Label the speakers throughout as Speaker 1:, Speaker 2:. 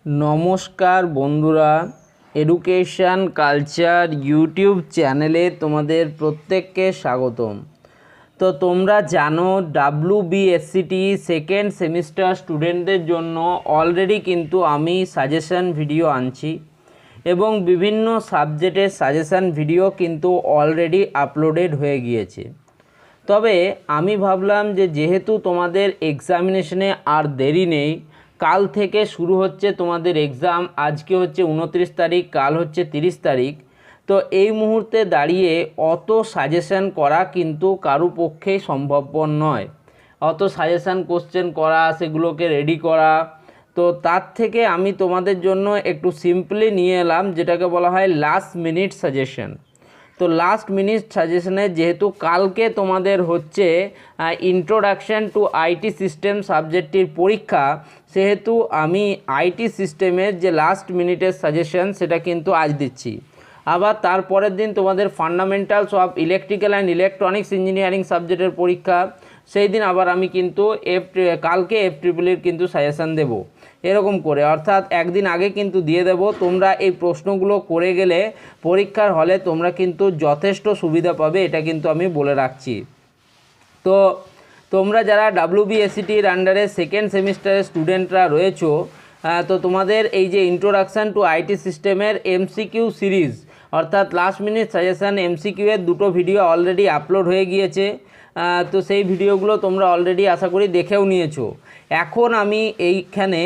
Speaker 1: নমস্কার বন্ধুরা, education culture YouTube চ্যানেলে তোমাদের প্রত্যেককে স্বাগতম। তো তোমরা জানো WBSCT সেকেন্ড সেমিস্টার স্টুডেন্টদের জন্য অলরেডি কিন্তু আমি সাজেশন ভিডিও আনছি এবং বিভিন্ন সাবজেক্টের সাজেশন ভিডিও কিন্তু অলরেডি আপলোডেড হয়ে গিয়েছে। তবে আমি ভাবলাম যে যেহেতু তোমাদের এক্সামিনেশনে আর দেরি নেই, কাল থেকে শুরু হচ্ছে তোমাদের এক্সাম। আজকে হচ্ছে 29 তারিখ, কাল হচ্ছে 30 তারিখ। তো এই মুহূর্তে দাঁড়িয়ে অত সাজেশন করা কিন্তু কারো পক্ষেই সম্ভবপর নয়। অত সাজেশন কোশ্চেন করা, সেগুলোকে রেডি করা, তো তার থেকে আমি তোমাদের জন্য একটু সিম্পলি নিয়ে এলাম যেটাকে বলা হয় লাস্ট মিনিট সাজেশন। তো লাস্ট মিনিট সাজেশনে যেহেতু কালকে তোমাদের হচ্ছে ইন্ট্রোডাকশান টু আইটি সিস্টেম সাবজেক্টটির পরীক্ষা, সেহেতু আমি আইটি সিস্টেমের যে লাস্ট মিনিটের সাজেশন সেটা কিন্তু আজ দিচ্ছি। আবার তারপরের দিন তোমাদের fundamentals of electrical and electronics engineering সাবজেক্টের পরীক্ষা, সেই দিন আবার আমি কিন্তু কালকে FEEর কিন্তু সাজেশান দেব। এরকম করে অর্থাৎ একদিন আগে কিন্তু দিয়ে দেব। তোমরা এই প্রশ্নগুলো করে গেলে পরীক্ষার হলে তোমরা কিন্তু যথেষ্ট সুবিধা পাবে, এটা কিন্তু আমি বলে রাখছি। তো তোমরা যারা WBSCTর আন্ডারে সেকেন্ড সেমিস্টারের স্টুডেন্টরা রয়েছো, তো তোমাদের এই যে ইন্ট্রোডাকশান টু আইটি সিস্টেমের MCQ সিরিজ অর্থাৎ লাস্ট মিনিট সাজেশান MCQ এর দুটো ভিডিও অলরেডি আপলোড হয়ে গিয়েছে। তো সেই ভিডিওগুলো তোমরা অলরেডি আশা করি দেখেও নিয়েছো। এখন আমি এইখানে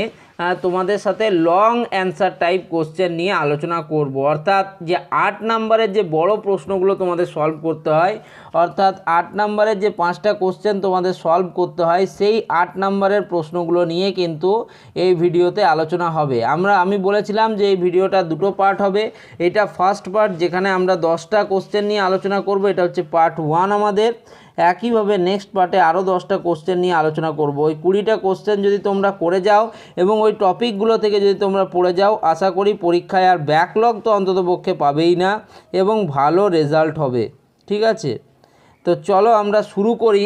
Speaker 1: তোমাদের সাথে লং অ্যান্সার টাইপ কোশ্চেন নিয়ে আলোচনা করব। অর্থাৎ যে 8 নাম্বারের যে বড় প্রশ্নগুলো তোমাদের সলভ করতে হয়, অর্থাৎ 8 নাম্বারের যে 5টা কোশ্চেন তোমাদের সলভ করতে হয়, সেই 8 নাম্বারের প্রশ্নগুলো নিয়ে কিন্তু এই ভিডিওতে আলোচনা হবে। আমি বলেছিলাম যে এই ভিডিওটা দুটো পার্ট হবে। এটা ফার্স্ট পার্ট, যেখানে আমরা 10টা কোশ্চেন নিয়ে আলোচনা করব, এটা হচ্ছে পার্ট 1 আমাদের। একইভাবে নেক্সট পার্টে আরও 10টা কোশ্চেন নিয়ে আলোচনা করব। ওই 20টা কোশ্চেন যদি তোমরা করে যাও এবং ওই টপিকগুলো থেকে যদি তোমরা পড়ে যাও, আশা করি পরীক্ষায় আর ব্যাকলগ তো অন্ততপক্ষে পাবেই না এবং ভালো রেজাল্ট হবে। ঠিক আছে, তো চলো আমরা শুরু করি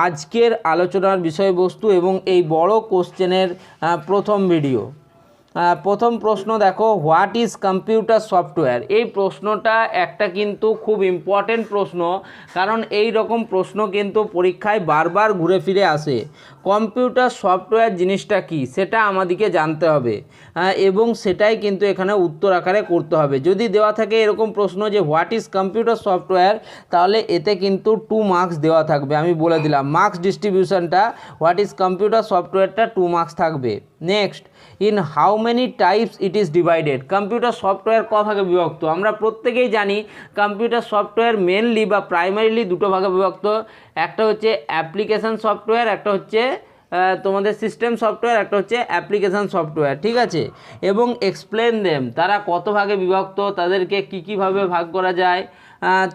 Speaker 1: আজকের আলোচনার বিষয়বস্তু এবং এই বড় কোশ্চেনের প্রথম ভিডিও। প্রথম প্রশ্ন দেখো, হোয়াট ইজ কম্পিউটার সফটওয়্যার। এই প্রশ্নটা একটা কিন্তু খুব ইম্পর্টেন্ট প্রশ্ন, কারণ এই রকম প্রশ্ন কিন্তু পরীক্ষায় বারবার ঘুরে ফিরে আসে। কম্পিউটার সফটওয়্যার জিনিসটা কি সেটা আমাদেরকে জানতে হবে এবং সেটাই কিন্তু এখানে উত্তর আকারে করতে হবে। যদি দেওয়া থাকে এরকম প্রশ্ন যে হোয়াট ইজ কম্পিউটার সফটওয়্যার, তাহলে এতে কিন্তু 2 মার্কস দেওয়া থাকবে। আমি বলে দিলাম মার্কস ডিস্ট্রিবিউশনটা, হোয়াট ইজ কম্পিউটার সফটওয়্যারটা 2 মার্কস থাকবে। Next, in how many types it is divided. Computer software ক ভাগে বিভক্ত? আমরা প্রত্যেকেই জানি কম্পিউটার সফটওয়্যার মেনলি বা প্রাইমারিলি দুটো ভাগে বিভক্ত। একটা হচ্ছে অ্যাপ্লিকেশান সফটওয়্যার, একটা হচ্ছে তোমাদের সিস্টেম সফটওয়্যার, একটা হচ্ছে অ্যাপ্লিকেশান সফটওয়্যার। ঠিক আছে, এবং এক্সপ্লেন দেম, তারা কত ভাগে বিভক্ত, তাদেরকে কীভাবে ভাগ করা যায়,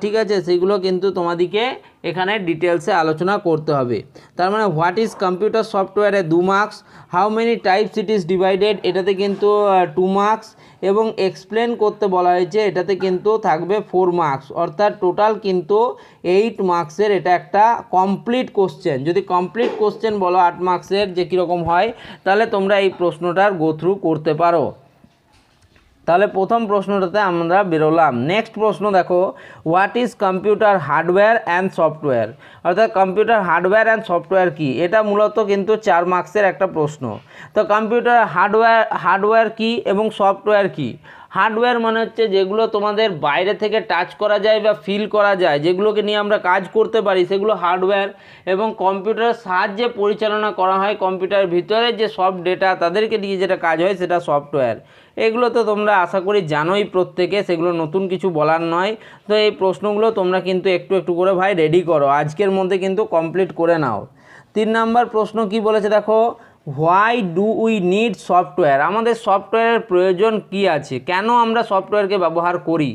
Speaker 1: ঠিক আছে, সেগুলো কিন্তু তোমাদেরকে এখানে ডিটেলসে আলোচনা করতে হবে। তার মানে হোয়াট ইজ কম্পিউটার সফটওয়্যারে 2 marks, how many types it is divided এটাতে কিন্তু 2 মার্কস, এবং এক্সপ্লেন করতে বলা হয়েছে এটাতে কিন্তু থাকবে 4 মার্কস। অর্থাৎ টোটাল কিন্তু 8 মার্কসের এটা একটা কমপ্লিট কোশ্চেন। যদি কমপ্লিট কোশ্চেন বলো 8 মার্কসের যে কীরকম হয়, তাহলে তোমরা এই প্রশ্নটার গো থ্রু করতে পারো। তাহলে প্রথম প্রশ্নটাতে আমরা বেরোলাম। নেক্সট প্রশ্ন দেখো, what is computer hardware and software. অর্থাৎ কম্পিউটার হার্ডওয়্যার অ্যান্ড সফটওয়্যার কি, এটা মূলত কিন্তু 4 মার্কসের একটা প্রশ্ন। তো কম্পিউটার হার্ডওয়্যার কি এবং সফটওয়্যার কি? হার্ডওয়্যার মানে হচ্ছে যেগুলো তোমাদের বাইরে থেকে টাচ করা যায় বা ফিল করা যায়, যেগুলোকে নিয়ে আমরা কাজ করতে পারি, সেগুলো হার্ডওয়্যার। এবং কম্পিউটারের সাহায্যে পরিচালনা করা হয়, কম্পিউটারের ভিতরে যে সব ডেটা তাদেরকে নিয়ে যেটা কাজ হয় সেটা সফটওয়্যার। এগুলো তো তোমরা আশা করি জানোই প্রত্যেকে, সেগুলো নতুন কিছু বলার নয়। তো এই প্রশ্নগুলো তোমরা কিন্তু একটু একটু করে ভাই রেডি করো, আজকের মধ্যে কিন্তু কমপ্লিট করে নাও। 3 নম্বর প্রশ্ন কি বলেছে দেখো, why do we need software. আমাদের সফটওয়্যারের প্রয়োজন কি আছে, কেন আমরা সফটওয়্যারকে ব্যবহার করি?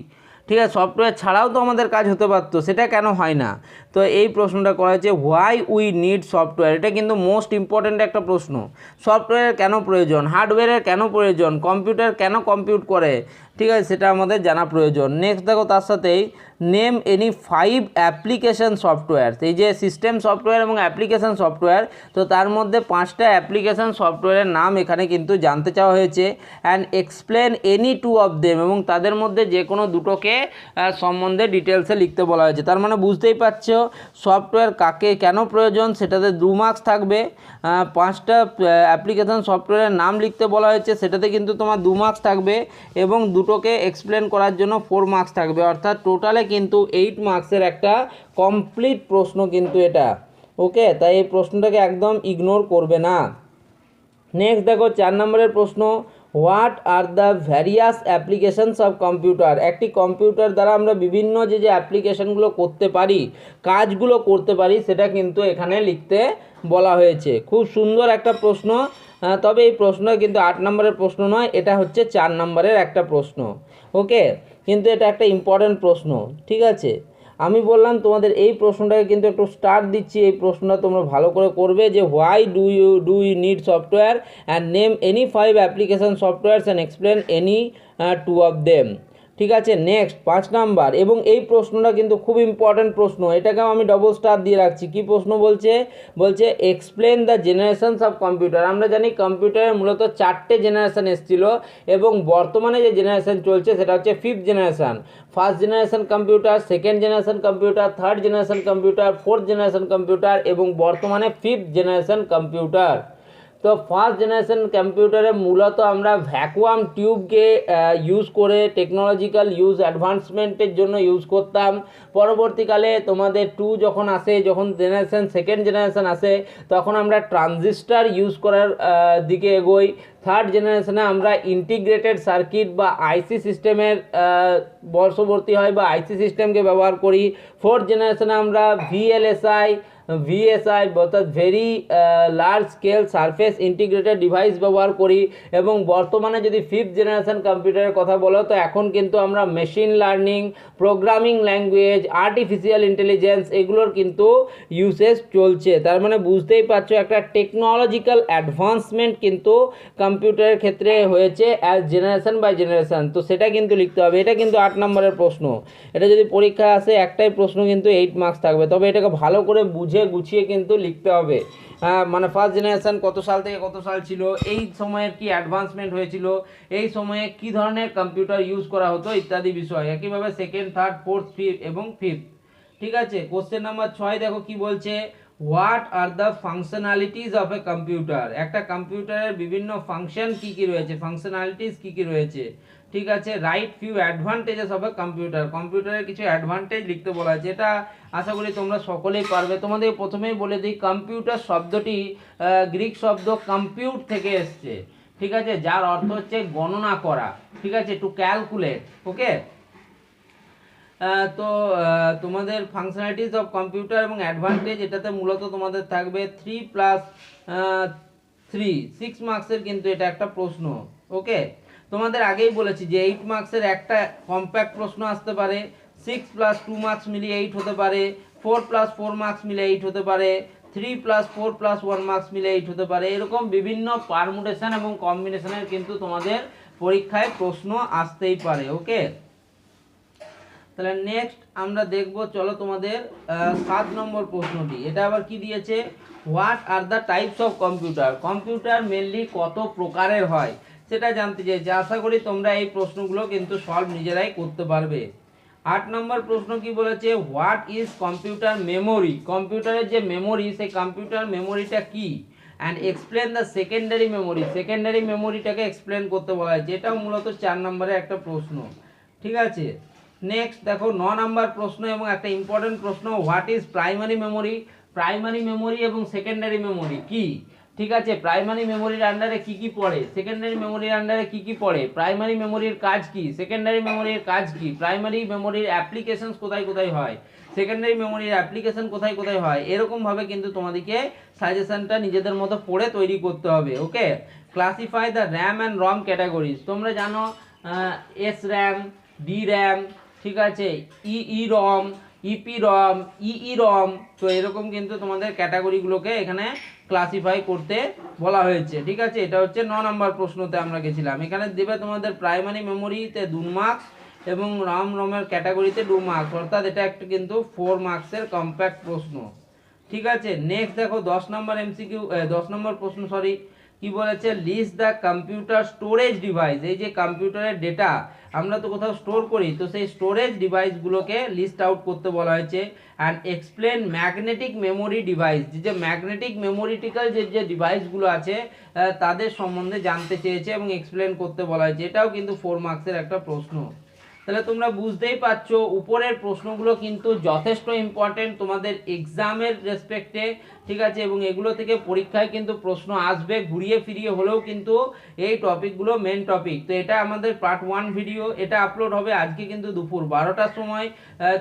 Speaker 1: ঠিক আছে, সফটওয়্যার ছাড়াও তো আমাদের কাজ হতে পারতো, সেটা কেন হয় না? তো এই প্রশ্নটা করা হয়েছে হোয়াই উই নিড সফটওয়্যার। এটা কিন্তু মোস্ট ইম্পর্ট্যান্ট একটা প্রশ্ন। সফটওয়্যার কেন প্রয়োজন, হার্ডওয়্যারের কেন প্রয়োজন, কম্পিউটার কেন কম্পিউট করে, ঠিক আছে, সেটা আমাদের জানা প্রয়োজন। নেক্সট দেখো তার সাথেই নেম এনি 5 অ্যাপ্লিকেশন সফটওয়্যার। এই যে সিস্টেম সফটওয়্যার এবং অ্যাপ্লিকেশন সফটওয়্যার, তো তার মধ্যে 5টা অ্যাপ্লিকেশন সফটওয়্যারের নাম এখানে কিন্তু জানতে চাওয়া হয়েছে। And explain any 2 of them, এবং তাদের মধ্যে যে কোনো দুটোকে সম্বন্ধে ডিটেলসে লিখতে বলা হয়েছে। তার মানে বুঝতেই পারছো সফটওয়্যার কাকে কেন প্রয়োজন, সেটাতে 2 মার্কস থাকবে। 5টা অ্যাপ্লিকেশন সফটওয়্যারের নাম লিখতে বলা হয়েছে, সেটাতে কিন্তু তোমার 2 মার্কস থাকবে, এবং দুটোকে এক্সপ্লেন করার জন্য 4 মার্কস থাকবে। অর্থাৎ টোটালে কিন্তু 8 মার্কসের একটা কমপ্লিট প্রশ্ন কিন্তু এটা। ওকে, তাই এই প্রশ্নটাকে একদম ইগনোর করবে না। নেক্সট দেখো 4 নম্বরের প্রশ্ন, what are the various applications of computer. একটি কম্পিউটার দ্বারা আমরা বিভিন্ন যে অ্যাপ্লিকেশনগুলো করতে পারি, কাজগুলো করতে পারি, সেটা কিন্তু এখানে লিখতে বলা হয়েছে। খুব সুন্দর একটা প্রশ্ন। তবে এই প্রশ্নটা কিন্তু 8 নম্বরের প্রশ্ন নয়, এটা হচ্ছে 4 নম্বরের একটা প্রশ্ন। ওকে, কিন্তু এটা একটা ইম্পর্ট্যান্ট প্রশ্ন, ঠিক আছে। আমি বললাম তোমাদের এই প্রশ্নটাকে কিন্তু একটু স্টার দিচ্ছি। এই প্রশ্নটা তোমরা ভালো করে করবে যে why do you need software and name any 5 application softwares and explain any 2 of them. ঠিক আছে, নেক্সট 5 নাম্বার, এবং এই প্রশ্নটা কিন্তু খুব ইম্পর্ট্যান্ট প্রশ্ন, এটাকেও আমি ডবল স্টার দিয়ে রাখছি। কি প্রশ্ন বলছে explain the generations of computer. আমরা জানি কম্পিউটারের মূলত 4টে জেনারেশন এসেছিল, এবং বর্তমানে যে জেনারেশন চলছে সেটা হচ্ছে 5th generation. First generation computer, second generation computer, third generation computer, 4th generation computer, এবং বর্তমানে 5th জেনারেশন কম্পিউটার। তো ফার্স্ট জেনারেশন কম্পিউটারে মূলত আমরা ভ্যাকুয়াম টিউবকে ইউজ করে টেকনোলজিক্যাল ইউজ অ্যাডভান্সমেন্টের জন্য ইউজ করতাম। পরবর্তীকালে তোমাদের 2 যখন আসে, যখন সেকেন্ড জেনারেশন আসে, তখন আমরা ট্রানজিস্টার ইউজ করার দিকে এগোই। থার্ড জেনারেশনে আমরা ইন্টিগ্রেটেড সার্কিট বা আইসি সিস্টেমের বর্ষবর্তী হয় বা আইসি সিস্টেমকে ব্যবহার করি। ফোর্থ জেনারেশনে আমরা ভিএসআই অর্থাৎ very large scale surface integrated device ব্যবহার করি। এবং বর্তমানে যদি 5th জেনারেশন কম্পিউটারের কথা বলো, তো এখন কিন্তু আমরা machine learning, programming language, artificial intelligence, এগুলোর কিন্তু ইউসেজ চলছে। তার মানে বুঝতেই পারছো একটা টেকনোলজিক্যাল অ্যাডভান্সমেন্ট কিন্তু কম্পিউটারের ক্ষেত্রে হয়েছে অ্যাজ জেনারেশন বাই জেনারেশন। তো সেটা কিন্তু লিখতে হবে। এটা কিন্তু 8 নম্বরের প্রশ্ন। এটা যদি পরীক্ষায় আসে একটাই প্রশ্ন কিন্তু 8 মার্কস থাকবে। তবে এটাকে ভালো করে বুঝে গুছিয়ে কিন্তু লিখতে হবে। মানে ফার্স্ট জেনারেশন কত সাল থেকে কত সাল ছিল, এই সময়ের কি অ্যাডভান্সমেন্ট হয়েছিল, এই সময়ে কি ধরনের কম্পিউটার ইউজ করা হতো, ইত্যাদি বিষয়। একইভাবে সেকেন্ড, থার্ড, ফোর্থ, ফিফথ এবং ফিফথ। ঠিক আছে, কোশ্চেন নাম্বার 6 দেখো কি বলছে, what are the functionalities of a computer. একটা কম্পিউটারের বিভিন্ন ফাংশন কি কি রয়েছে, ফাংশনালিটিস কি কি রয়েছে। ঠিক আছে, right few advantages of a computer. কম্পিউটারের কিছু অ্যাডভান্টেজ লিখতে বলা আছে। এটা আশা করি তোমরা সকলেই পারবে। তোমাদের প্রথমেই বলে দিই, কম্পিউটার শব্দটি গ্রিক শব্দ কম্পিউট থেকে এসছে। ঠিক আছে, যার অর্থ হচ্ছে গণনা করা। ঠিক আছে, টু ক্যালকুলেট। ওকে, তো তোমাদের ফাংশনালিটিস অফ কম্পিউটার এবং অ্যাডভান্টেজ, এটাতে মূলত তোমাদের থাকবে 3+3 6 মার্কসের কিন্তু এটা একটা প্রশ্ন। ওকে, তোমাদের আগেই বলেছি যে 8 মার্কসের একটা কম্প্যাক্ট প্রশ্ন আসতে পারে, 6+2 মার্কস মিলিয়ে 8 হতে পারে, 4+4 মার্কস মিলে 8 হতে পারে, 3+4+1 মার্কস মিলে 8 হতে পারে। এরকম বিভিন্ন পারমুটেশন এবং কম্বিনেশনের কিন্তু তোমাদের পরীক্ষায় প্রশ্ন আসতেই পারে। ওকে, তাহলে নেক্সট আমরা দেখব, চলো তোমাদের 7 নম্বর প্রশ্নটি। এটা আবার কি দিয়েছে, what are the types of computer. Computer mainly কত প্রকারের হয় সেটা জানতে চাইছে। আশা করি তোমরা এই প্রশ্নগুলো কিন্তু সলভ নিজেরাই করতে পারবে। 8 নম্বর প্রশ্ন কি বলেছে, হোয়াট ইজ কম্পিউটার মেমোরি। কম্পিউটারের যে মেমোরি, সেই কম্পিউটার মেমোরিটা কি, and explain the secondary memory. Secondary মেমোরিটাকে এক্সপ্লেন করতে বলা হয়েছে। এটাও মূলত 4 নম্বরের একটা প্রশ্ন। ঠিক আছে, নেক্সট দেখো 9 নাম্বার প্রশ্ন এবং একটা ইম্পর্টেন্ট প্রশ্ন, what is primary memory. Primary memory এবং সেকেন্ডারি মেমোরি কি। ঠিক আছে, প্রাইমারি মেমোরির আন্ডারে কি কি পড়ে, সেকেন্ডারি মেমোরির আন্ডারে কি কি পড়ে, প্রাইমারি মেমোরির কাজ কি, সেকেন্ডারি মেমোরির কাজ কি, প্রাইমারি মেমোরির অ্যাপ্লিকেশনস কোথায় কোথায় হয়, সেকেন্ডারি মেমোরির অ্যাপ্লিকেশন কোথায় কোথায় হয়। এরকম ভাবে কিন্তু তোমাদেরকে সাজেশনটা নিজেদের মতো পড়ে তৈরি করতে হবে। Okay, classify the RAM and ROM categories. তোমরা জানো এস র্যাম, ডি র্যাম, ঠিক আছে, ই রম, ইপিরম, ইইরম। তো এরকম কিন্তু তোমাদের ক্যাটাগরিগুলোকে এখানে ক্লাসিফাই করতে বলা হয়েছে। ঠিক আছে, এটা হচ্ছে 9 নম্বর প্রশ্নতে আমরা গেছিলাম। এখানে দেবে তোমাদের প্রাইমারি মেমোরিতে 2 মার্কস এবং রমের ক্যাটাগরিতে 2 মার্কস, অর্থাৎ এটা একটা কিন্তু 4 মার্কসের কম্প্যাক্ট প্রশ্ন। ঠিক আছে, নেক্সট দেখো 10 নম্বর এমসিকিউ, 10 নম্বর প্রশ্ন, সরি, কি বলেছে, list the computer storage device. এই যে কম্পিউটারের ডেটা আমরা তো কোথাও স্টোর করি, তো সেই স্টোরেজ ডিভাইসগুলোকে লিস্ট আউট করতে বলা হয়েছে। And explain magnetic memory device, যে ম্যাগনেটিক মেমোরিটিক্যাল যে ডিভাইসগুলো আছে তাদের সম্বন্ধে জানতে চেয়েছে এবং এক্সপ্লেন করতে বলা হয়েছে। এটাও কিন্তু 4 মার্কসের একটা প্রশ্ন। তাহলে তোমরা বুঝতেই পারছো উপরের প্রশ্নগুলো কিন্তু যথেষ্ট ইম্পর্টেন্ট তোমাদের এক্সামের রেসপেক্টে। ঠিক আছে, এবং এগুলো থেকে পরীক্ষায় কিন্তু প্রশ্ন আসবে ঘুরিয়ে ফিরিয়ে হলেও, কিন্তু এই টপিকগুলো মেন টপিক। তো এটা আমাদের পার্ট 1 ভিডিও, এটা আপলোড হবে আজকে কিন্তু দুপুর 12টার সময়।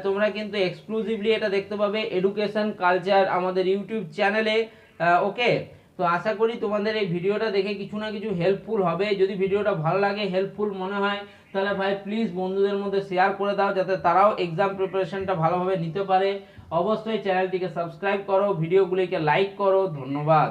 Speaker 1: তোমরা কিন্তু এক্সক্লুসিভলি এটা দেখতে পাবে এডুকেশন কালচার আমাদের ইউটিউব চ্যানেলে। ওকে, তো আশা করি তোমাদের এই ভিডিওটা দেখে কিছু না কিছু হেল্পফুল হবে। যদি ভিডিওটা ভালো লাগে, হেল্পফুল মনে হয়, তাহলে ভাই প্লিজ বন্ধুদের মধ্যে শেয়ার করে দাও, যাতে তারাও এক্সাম প্রিপারেশনটা ভালোভাবে নিতে পারে। অবশ্যই চ্যানেলটিকে সাবস্ক্রাইব করো, ভিডিওগুলিকে লাইক করো। ধন্যবাদ।